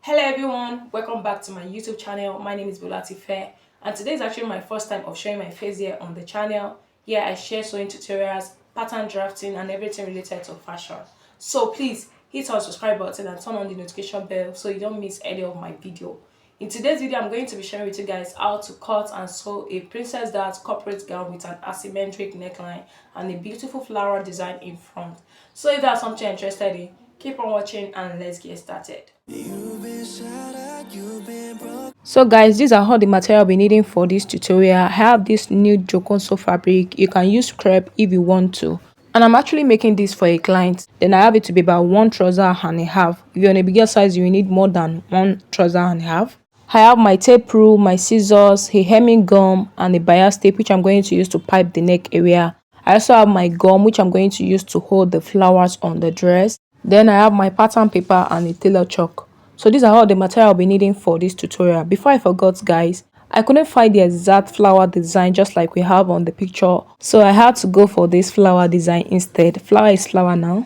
Hello everyone, welcome back to my YouTube channel. My name is Stylebytife and today is actually my first time of showing my face here on the channel. Here I share sewing tutorials, pattern drafting and everything related to fashion. So please hit our subscribe button and turn on the notification bell so you don't miss any of my video. In today's video, I'm going to be sharing with you guys how to cut and sew a princess dart corporate gown with an asymmetric neckline and a beautiful floral design in front. So if that's something you're interested in, keep on watching and let's get started. So guys, these are all the material I'll be needing for this tutorial. I have this new Jokonso fabric. You can use crepe if you want to. And I'm actually making this for a client. Then I have it to be about 1 trouser and a half. If you're on a bigger size, you will need more than 1 trouser and a half. I have my tape rule, my scissors, a hemming gum and a bias tape which I'm going to use to pipe the neck area. I also have my gum which I'm going to use to hold the flowers on the dress. Then I have my pattern paper and a tailor chalk. So these are all the material I'll be needing for this tutorial. Before I forgot guys, I couldn't find the exact flower design just like we have on the picture. So I had to go for this flower design instead. Flower is flower now.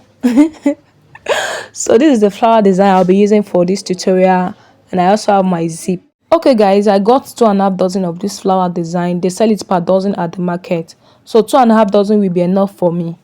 So this is the flower design I'll be using for this tutorial. And I also have my zip. Okay guys, I got 2.5 dozen of this flower design. They sell it per dozen at the market. So 2.5 dozen will be enough for me.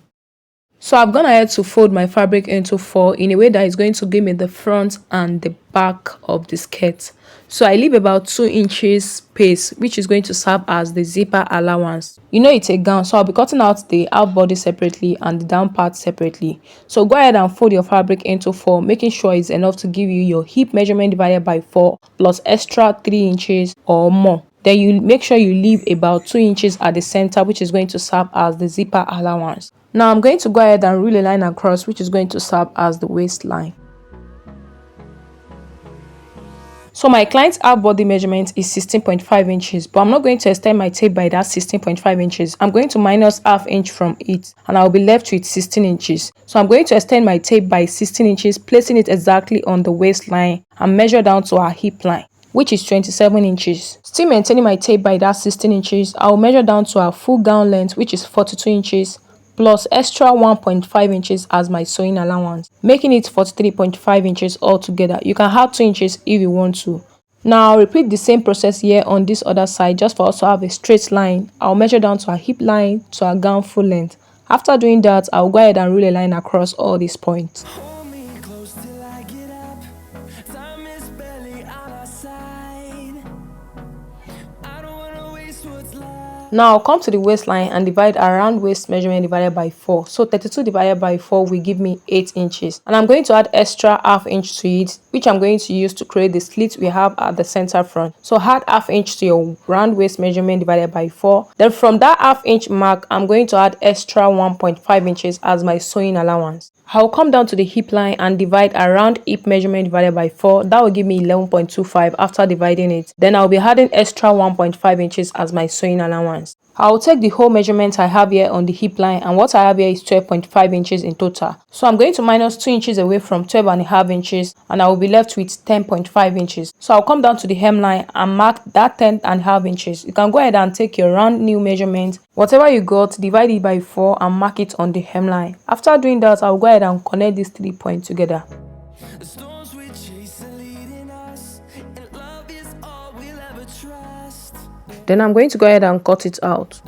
So I've gone ahead to fold my fabric into 4 in a way that is going to give me the front and the back of the skirt. So I leave about 2 inches space, which is going to serve as the zipper allowance. You know it's a gown, so I'll be cutting out the out body separately and the down part separately. So go ahead and fold your fabric into 4, making sure it's enough to give you your hip measurement divided by 4 plus extra 3 inches or more. Then you make sure you leave about 2 inches at the center, which is going to serve as the zipper allowance. Now I'm going to go ahead and rule a line across, which is going to serve as the waistline. So my client's out body measurement is 16.5 inches, but I'm not going to extend my tape by that 16.5 inches. I'm going to minus ½ inch from it and I'll be left with 16 inches. So I'm going to extend my tape by 16 inches, placing it exactly on the waistline and measure down to our hip line, which is 27 inches. Still maintaining my tape by that 16 inches, I'll measure down to our full gown length, which is 42 inches, plus extra 1.5 inches as my sewing allowance, making it 43.5 inches altogether. You can add 2 inches if you want to. Now I'll repeat the same process here on this other side just for us to have a straight line. I'll measure down to our hip line to our gown full length. After doing that, I'll go ahead and rule a line across all these points. Now I'll come to the waistline and divide around waist measurement divided by 4. So 32 divided by 4 will give me 8 inches. And I'm going to add extra ½ inch to it, which I'm going to use to create the slit we have at the center front. So add ½ inch to your round waist measurement divided by 4. Then from that ½ inch mark, I'm going to add extra 1.5 inches as my sewing allowance. I'll come down to the hip line and divide around hip measurement divided by 4. That will give me 11.25 after dividing it. Then I'll be adding extra 1.5 inches as my sewing allowance. I'll take the whole measurement I have here on the hip line, and what I have here is 12.5 inches in total. So I'm going to minus 2 inches away from 12.5 inches and I will be left with 10.5 inches. So I'll come down to the hemline and mark that 10.5 inches. You can go ahead and take your round new measurement, whatever you got, divide it by 4 and mark it on the hemline. After doing that, I'll go ahead and connect these 3 points together. Then I'm going to go ahead and cut it out.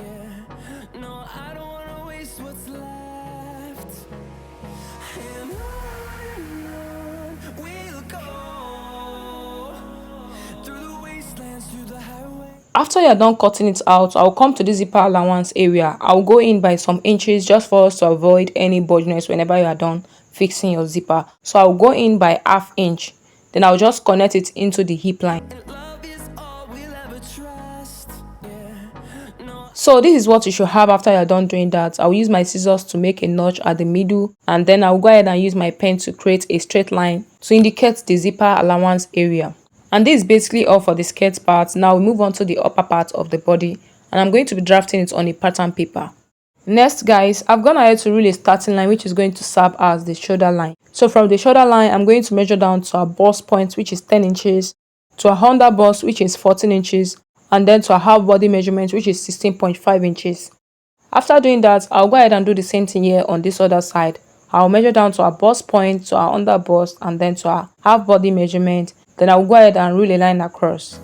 After you're done cutting it out, I'll come to the zipper allowance area. I'll go in by some inches just for us to avoid any budginess whenever you are done fixing your zipper. So I'll go in by ½ inch. Then I'll just connect it into the hip line. So this is what you should have after you're done doing that. I'll use my scissors to make a notch at the middle, and then I'll go ahead and use my pen to create a straight line to indicate the zipper allowance area. And this is basically all for the skirt part. Now we move on to the upper part of the body, and I'm going to be drafting it on a pattern paper. Next guys, I've gone ahead to rule a starting line which is going to serve as the shoulder line. So from the shoulder line, I'm going to measure down to our bust point, which is 10 inches, to our under bust, which is 14 inches, and then to a half body measurement, which is 16.5 inches. After doing that, I'll go ahead and do the same thing here on this other side. I'll measure down to our bust point, to our under bust, and then to our half body measurement, Then I'll go ahead and rule a line across.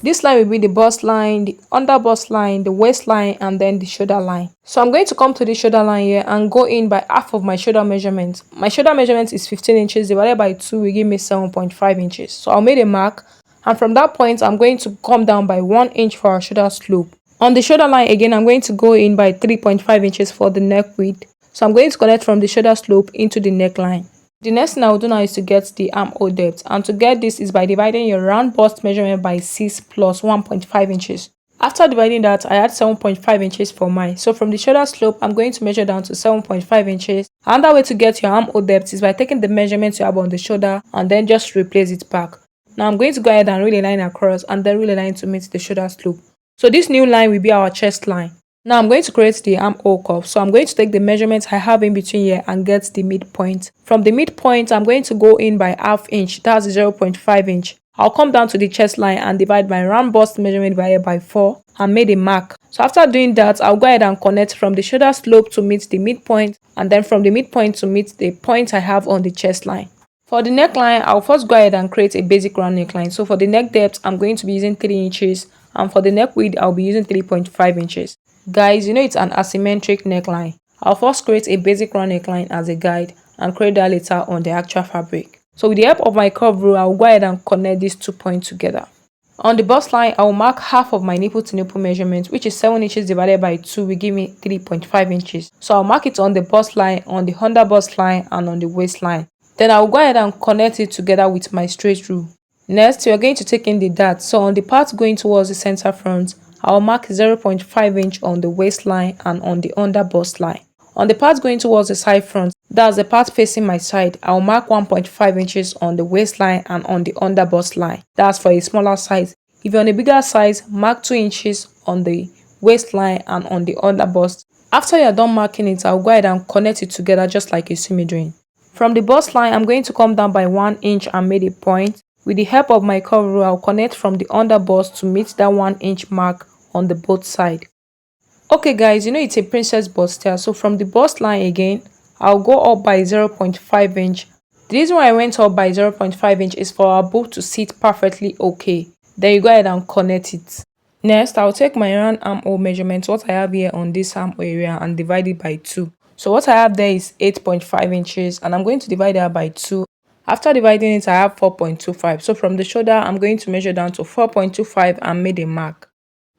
This line will be the bust line, the under bust line, the waistline, and then the shoulder line. So I'm going to come to the shoulder line here and go in by half of my shoulder measurement. My shoulder measurement is 15 inches divided by 2 will give me 7.5 inches. So I'll make a mark, and from that point I'm going to come down by 1 inch for our shoulder slope. On the shoulder line again, I'm going to go in by 3.5 inches for the neck width. So I'm going to connect from the shoulder slope into the neckline. The next thing I will do now is to get the armhole depth, and to get this is by dividing your round bust measurement by 6 plus 1.5 inches. After dividing that, I had 7.5 inches for mine. So from the shoulder slope, I'm going to measure down to 7.5 inches. Another way to get your armhole depth is by taking the measurements you have on the shoulder and then just replace it back. Now I'm going to go ahead and rule a line across and then rule a line to meet the shoulder slope. So this new line will be our chest line. Now I'm going to create the armhole curve. So I'm going to take the measurements I have in between here and get the midpoint. From the midpoint, I'm going to go in by ½ inch. That's 0.5 inch. I'll come down to the chest line and divide my round bust measurement divided by 4 and made a mark. So after doing that, I'll go ahead and connect from the shoulder slope to meet the midpoint, and then from the midpoint to meet the point I have on the chest line. For the neckline, I'll first go ahead and create a basic round neckline. So for the neck depth, I'm going to be using 3 inches, and for the neck width, I'll be using 3.5 inches. Guys, you know it's an asymmetric neckline. I'll first create a basic round neckline as a guide and create that later on the actual fabric. So with the help of my curve rule, I'll go ahead and connect these 2 points together. On the bust line, I'll mark half of my nipple to nipple measurement, which is 7 inches divided by 2 will give me 3.5 inches. So I'll mark it on the bust line, on the under bust line, and on the waistline. Then I'll go ahead and connect it together with my straight rule. Next, we are going to take in the dart. So on the part going towards the center front, I'll mark 0.5 inch on the waistline and on the under bust line. On the part going towards the side front, that's the part facing my side, I'll mark 1.5 inches on the waistline and on the under bust line. That's for a smaller size. If you're on a bigger size, mark 2 inches on the waistline and on the under bust. After you're done marking it, I'll go ahead and connect it together just like you see me doing. From the bust line, I'm going to come down by 1 inch and make a point. With the help of my curve rule, I'll connect from the under bust to meet that 1 inch mark on the both side. Okay guys, you know it's a princess bustier, so from the bust line again, I'll go up by 0.5 inch. The reason why I went up by 0.5 inch is for our boot to sit perfectly okay. Then you go ahead and connect it. Next, I'll take my round armhole measurement, what I have here on this armhole area, and divide it by 2. So what I have there is 8.5 inches, and I'm going to divide that by 2. After dividing it, I have 4.25. So from the shoulder, I'm going to measure down to 4.25 and made a mark.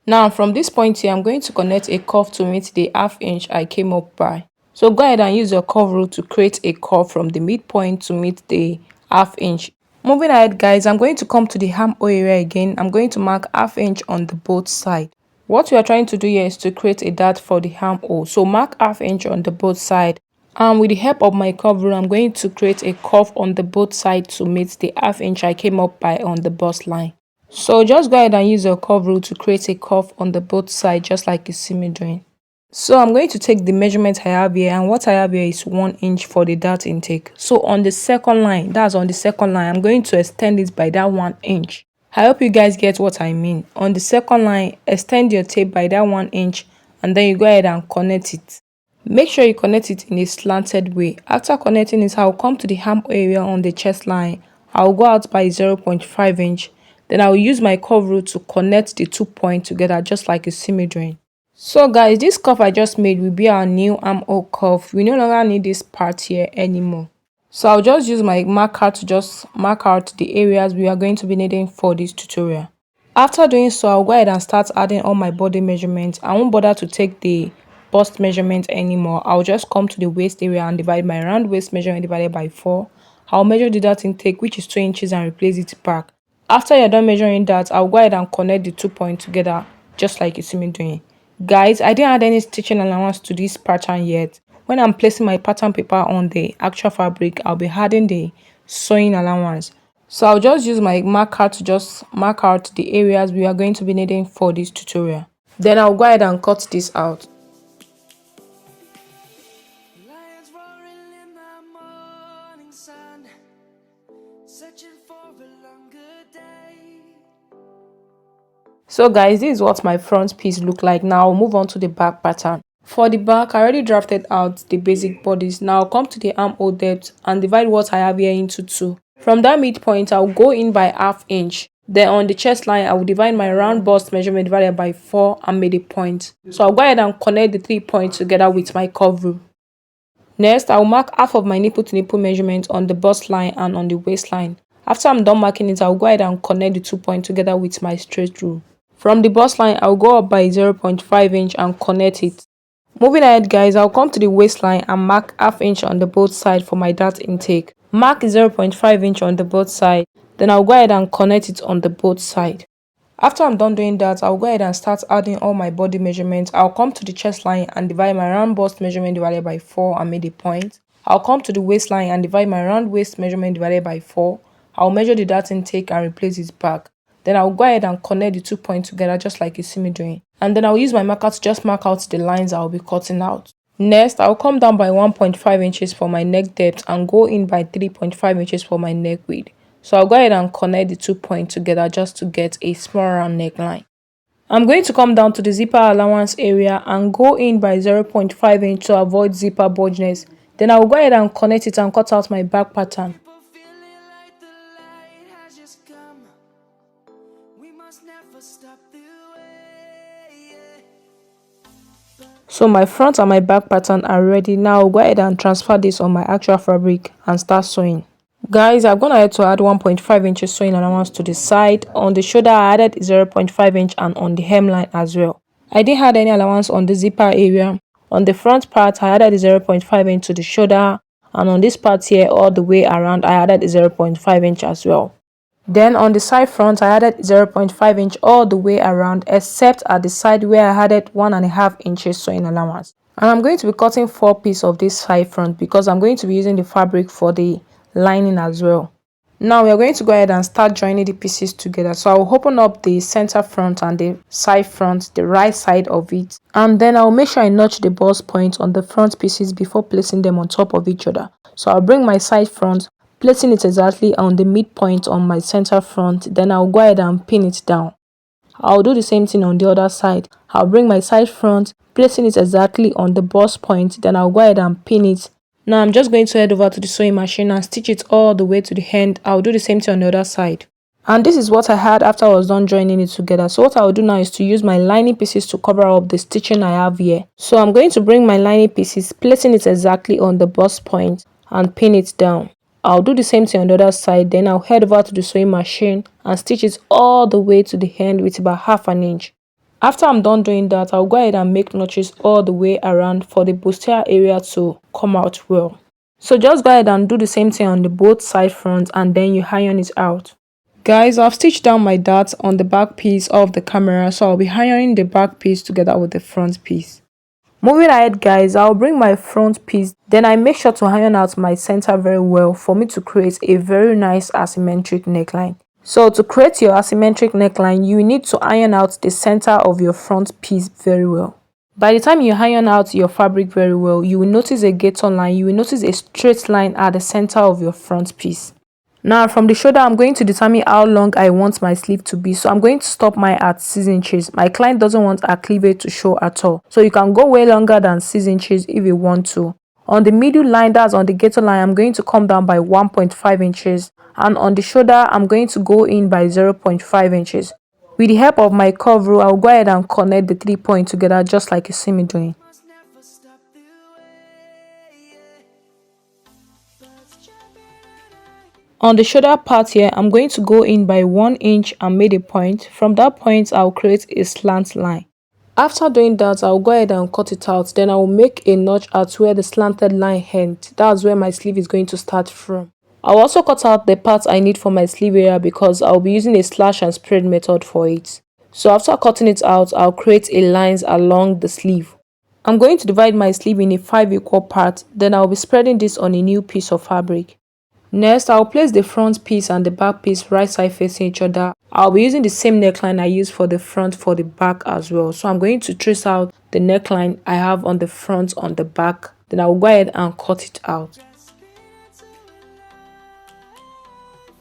Now from this point here, I'm going to connect a curve to meet the ½ inch I came up by. So go ahead and use your curve rule to create a curve from the midpoint to meet the ½ inch. Moving ahead guys, I'm going to come to the armhole area again. I'm going to mark ½ inch on the both side. What we are trying to do here is to create a dart for the armhole. So mark ½ inch on the both side. And with the help of my curve rule, I'm going to create a curve on the both sides to meet the ½ inch I came up by on the bust line. So just go ahead and use your curve rule to create a curve on the both sides just like you see me doing. So I'm going to take the measurement I have here, and what I have here is 1 inch for the dart intake. So on the second line, I'm going to extend it by that 1 inch. I hope you guys get what I mean. On the second line, extend your tape by that 1 inch and then you go ahead and connect it. Make sure you connect it in a slanted way. After connecting it, I'll come to the armhole area on the chest line. I'll go out by 0.5 inch. Then I'll use my curve rule to connect the 2 points together just like you see me doing. So guys, this curve I just made will be our new armhole curve. We no longer need this part here anymore. So I'll just use my marker to just mark out the areas we are going to be needing for this tutorial. After doing so, I'll go ahead and start adding all my body measurements. I won't bother to take the bust measurement anymore. I'll just come to the waist area and divide my round waist measurement divided by 4. I'll measure the dart intake, which is 2 inches, and replace it back. After you're done measuring that, I'll go ahead and connect the 2 points together just like you see me doing. Guys, I didn't add any stitching allowance to this pattern yet. When I'm placing my pattern paper on the actual fabric, I'll be adding the sewing allowance. So I'll just use my marker to just mark out the areas we are going to be needing for this tutorial. Then I'll go ahead and cut this out. So guys, this is what my front piece look like. Now I'll move on to the back pattern. For the back, I already drafted out the basic bodice. Now I'll come to the armhole depth and divide what I have here into 2. From that midpoint, I'll go in by ½ inch. Then on the chest line, I will divide my round bust measurement divided by 4 and made a point. So I'll go ahead and connect the 3 points together with my curve rule. Next, I'll mark half of my nipple to nipple measurement on the bust line and on the waistline. After I'm done marking it, I'll go ahead and connect the 2 points together with my straight rule. From the bust line, I'll go up by 0.5 inch and connect it. Moving ahead, guys, I'll come to the waistline and mark ½ inch on the both sides for my dart intake. Mark 0.5 inch on the both sides. Then I'll go ahead and connect it on the both sides. After I'm done doing that, I'll go ahead and start adding all my body measurements. I'll come to the chest line and divide my round bust measurement divided by 4 and made a point. I'll come to the waistline and divide my round waist measurement divided by 4. I'll measure the dart intake and replace it back. Then I'll go ahead and connect the 2 points together just like you see me doing. And then I'll use my marker to just mark out the lines I'll be cutting out. Next, I'll come down by 1.5 inches for my neck depth and go in by 3.5 inches for my neck width. So I'll go ahead and connect the 2 points together just to get a small round neckline. I'm going to come down to the zipper allowance area and go in by 0.5 inch to avoid zipper bulginess. Then I'll go ahead and connect it and cut out my back pattern. So my front and my back pattern are ready. Now I'll go ahead and transfer this on my actual fabric and start sewing. Guys, I've gone ahead to add 1.5 inches sewing allowance to the side. On the shoulder, I added 0.5 inch and on the hemline as well. I didn't add any allowance on the zipper area. On the front part, I added 0.5 inch to the shoulder, and on this part here all the way around, I added 0.5 inch as well. Then on the side front, I added 0.5 inch all the way around except at the side where I added 1.5 inches sewing allowance. And I'm going to be cutting 4 pieces of this side front because I'm going to be using the fabric for the lining as well. Now we are going to go ahead and start joining the pieces together. So I'll open up the center front and the side front, the right side of it, and then I'll make sure I notch the bust point on the front pieces before placing them on top of each other. So I'll bring my side front, placing it exactly on the midpoint on my center front. Then I'll go ahead and pin it down. I'll do the same thing on the other side. I'll bring my side front, placing it exactly on the bust point. Then I'll go ahead and pin it. Now I'm just going to head over to the sewing machine and stitch it all the way to the end. I'll do the same thing on the other side. And this is what I had after I was done joining it together. So what I'll do now is to use my lining pieces to cover up the stitching I have here. So I'm going to bring my lining pieces, placing it exactly on the bust point and pin it down. I'll do the same thing on the other side. Then I'll head over to the sewing machine and stitch it all the way to the end with about ½ inch. After I'm done doing that, I'll go ahead and make notches all the way around for the bustier area to come out well. So just go ahead and do the same thing on the both side front and then you iron it out. Guys, I've stitched down my darts on the back piece of the camera, so I'll be ironing the back piece together with the front piece. Moving ahead, guys, I'll bring my front piece, then I make sure to iron out my center very well for me to create a very nice asymmetric neckline. So to create your asymmetric neckline, you need to iron out the center of your front piece very well. By the time you iron out your fabric very well, you will notice a gator line, you will notice a straight line at the center of your front piece. Now from the shoulder, I'm going to determine how long I want my sleeve to be. So I'm going to stop mine at 6 inches. My client doesn't want her cleavage to show at all. So you can go way longer than 6 inches if you want to. On the middle line, that's on the gator line, I'm going to come down by 1.5 inches. And on the shoulder, I'm going to go in by 0.5 inches. With the help of my curve rule, I'll go ahead and connect the 3 points together just like you see me doing. On the shoulder part here, I'm going to go in by 1 inch and make a point. From that point, I'll create a slant line. After doing that, I'll go ahead and cut it out. Then I'll make a notch at where the slanted line ends. That's where my sleeve is going to start from. I'll also cut out the parts I need for my sleeve area because I'll be using a slash and spread method for it. So after cutting it out, I'll create a lines along the sleeve. I'm going to divide my sleeve in a 5 equal parts. Then I'll be spreading this on a new piece of fabric. Next, I'll place the front piece and the back piece right side facing each other. I'll be using the same neckline I used for the front for the back as well. So I'm going to trace out the neckline I have on the front on the back. Then I'll go ahead and cut it out.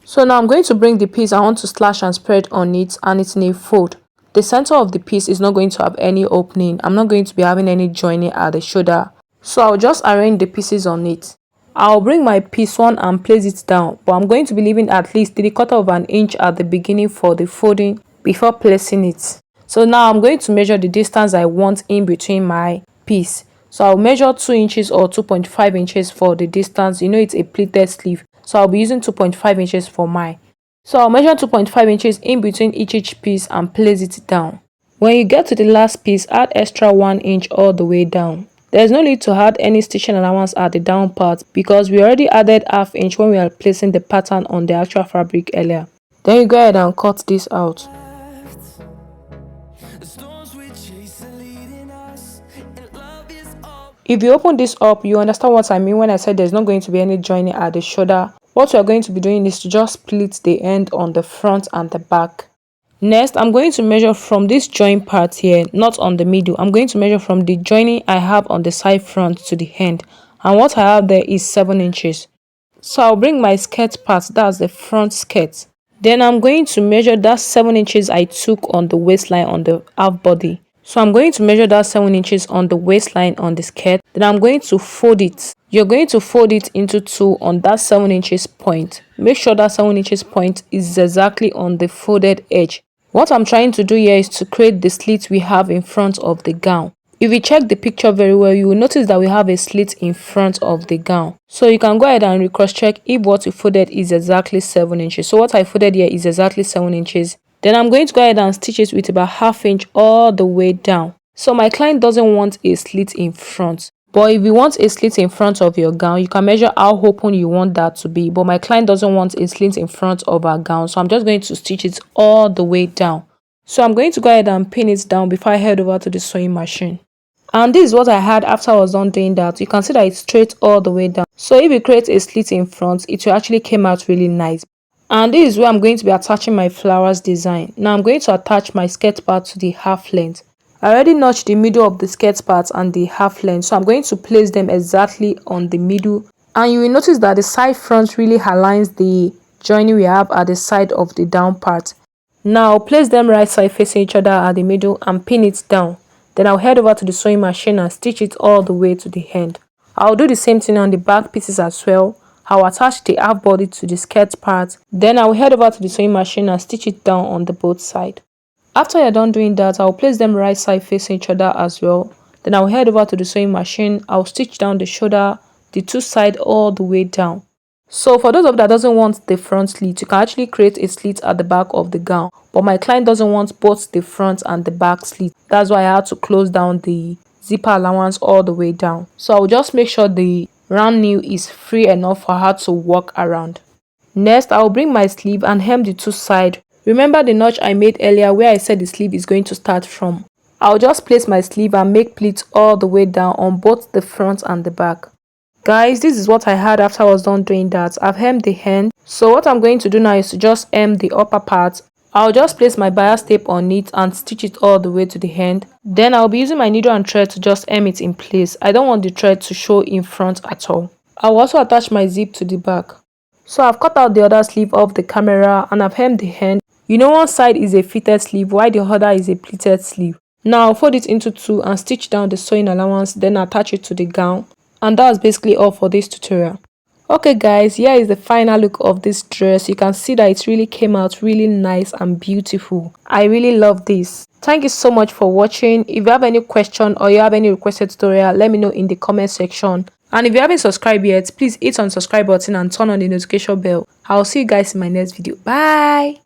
So now I'm going to bring the piece I want to slash and spread on it, and it's in a fold. the center of the piece is not going to have any opening. I'm not going to be having any joining at the shoulder, so I'll just arrange the pieces on it. I'll bring my piece one and place it down, but I'm going to be leaving at least 3/4 of an inch at the beginning for the folding before placing it. So now I'm going to measure the distance I want in between my piece. So I'll measure 2 inches or 2.5 inches for the distance. You know, it's a pleated sleeve, so I'll be using 2.5 inches for mine. So I'll measure 2.5 inches in between each piece and place it down. When you get to the last piece, add extra 1 inch all the way down. There's no need to add any stitching allowance at the down part because we already added ½ inch when we are placing the pattern on the actual fabric earlier. Then you go ahead and cut this out. If you open this up, you understand what I mean when I said there's not going to be any joining at the shoulder. What we are going to be doing is to just split the end on the front and the back. Next, I'm going to measure from this join part here, not on the middle. I'm going to measure from the joining I have on the side front to the end. And what I have there is 7 inches. So I'll bring my skirt part, that's the front skirt. Then I'm going to measure that 7 inches I took on the waistline on the half body. So I'm going to measure that 7 inches on the waistline on the skirt. Then I'm going to fold it. You're going to fold it into 2 on that 7 inches point. Make sure that 7 inches point is exactly on the folded edge. What I'm trying to do here is to create the slit we have in front of the gown. If you check the picture very well, you will notice that we have a slit in front of the gown. So you can go ahead and cross check if what you folded is exactly 7 inches. So what I folded here is exactly 7 inches. Then I'm going to go ahead and stitch it with about ½ inch all the way down. So my client doesn't want a slit in front. But if you want a slit in front of your gown, you can measure how open you want that to be. But my client doesn't want a slit in front of her gown, so I'm just going to stitch it all the way down. So I'm going to go ahead and pin it down before I head over to the sewing machine. And this is what I had after I was done doing that. You can see that it's straight all the way down. So if you create a slit in front, it will actually came out really nice. And this is where I'm going to be attaching my flowers design. Now I'm going to attach my skirt part to the half length. I already notched the middle of the skirt part and the half length, so I'm going to place them exactly on the middle. And you will notice that the side front really aligns the joining we have at the side of the down part. Now place them right side facing each other at the middle and pin it down. Then I'll head over to the sewing machine and stitch it all the way to the end. I'll do the same thing on the back pieces as well. I'll attach the half body to the skirt part. Then I'll head over to the sewing machine and stitch it down on the both sides. After you're done doing that, I'll place them right side facing each other as well. Then I'll head over to the sewing machine. I'll stitch down the shoulder, the two sides all the way down. So for those of you that doesn't want the front slit, you can actually create a slit at the back of the gown. But my client doesn't want both the front and the back slit. That's why I had to close down the zipper allowance all the way down. So I'll just make sure the round nail is free enough for her to walk around. Next, I'll bring my sleeve and hem the two sides. Remember the notch I made earlier where I said the sleeve is going to start from. I'll just place my sleeve and make pleats all the way down on both the front and the back. Guys, this is what I had after I was done doing that. I've hemmed the hem. So what I'm going to do now is to just hem the upper part. I'll just place my bias tape on it and stitch it all the way to the end. Then I'll be using my needle and thread to just hem it in place. I don't want the thread to show in front at all. I'll also attach my zip to the back. So I've cut out the other sleeve of the camera and I've hemmed the hem. You know, one side is a fitted sleeve while the other is a pleated sleeve. Now I'll fold it into 2 and stitch down the sewing allowance, then attach it to the gown. And that's basically all for this tutorial. Okay guys, here is the final look of this dress. You can see that it really came out really nice and beautiful. I really love this. Thank you so much for watching. If you have any question or you have any requested tutorial, let me know in the comment section. And if you haven't subscribed yet, please hit on the subscribe button and turn on the notification bell. I'll see you guys in my next video. Bye.